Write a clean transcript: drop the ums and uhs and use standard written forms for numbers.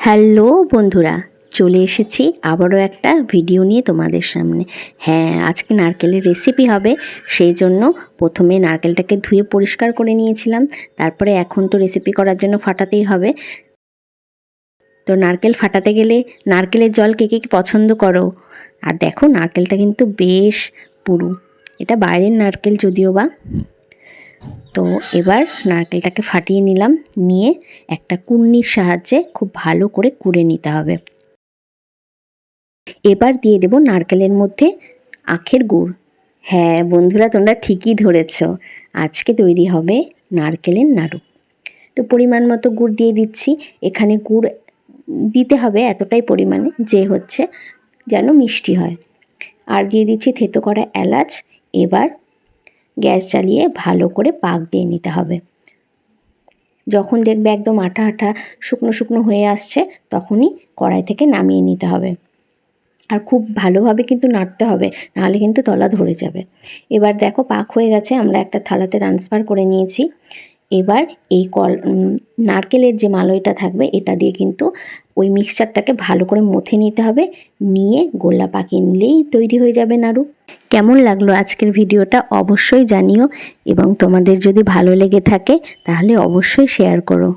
Hello বন্ধুরা, চলে এসেছি আবারও একটা ভিডিও নিয়ে তোমাদের সামনে। হ্যাঁ, আজকে নারকেলের রেসিপি হবে, সেই জন্য প্রথমে নারকেলটাকে ধুয়ে পরিষ্কার করে নিয়েছিলাম। তারপরে এখন তো রেসিপি করার জন্য ফাটাতেই হবে। তো নারকেল ফাটাতে গেলে নারকেলের জল কে কে পছন্দ করো? আর দেখো নারকেলটা কিন্তু বেশ পুরু, এটা বাইরের নারকেল যদিও বা। তো এবার নারকেলটাকে ফাটিয়ে নিলাম, নিয়ে একটা কুর্নির সাহায্যে খুব ভালো করে কুড়ে নিতে হবে। এবার দিয়ে দেব নারকেলের মধ্যে আখের গুড়। হ্যাঁ বন্ধুরা, তোমরা ঠিকই ধরেছ, আজকে তৈরি হবে নারকেলের নাড়ু। তো পরিমাণ মতো গুড় দিয়ে দিচ্ছি। এখানে গুড় দিতে হবে এতটাই পরিমাণে যে হচ্ছে যেন মিষ্টি হয়। আর দিয়ে দিচ্ছি থেতো করা এলাচ। এবার গ্যাস জ্বালিয়ে ভালো করে পাক দিয়ে নিতে হবে। যখন দেখবে একদম আঠা আঠা শুকনো শুকনো হয়ে আসছে, তখনই কড়াই থেকে নামিয়ে নিতে হবে। আর খুব ভালোভাবে কিন্তু নাড়তে হবে, নাহলে কিন্তু তলা ধরে যাবে। এবার দেখো পাক হয়ে গেছে, আমরা একটা থালাতে ট্রান্সফার করে নিয়েছি। এবার এই নারকেলের যে মালইটা থাকবে এটা দিয়ে কিন্তু ওই মিক্সচারটাকে ভালো করে মথে নিতে হবে, নিয়ে গোলা পাকিয়ে নিলেই তৈরি হয়ে যাবে নাড়ু। কেমন লাগলো আজকের ভিডিওটা অবশ্যই জানিও, এবং তোমাদের যদি ভালো লেগে থাকে তাহলে অবশ্যই শেয়ার করো।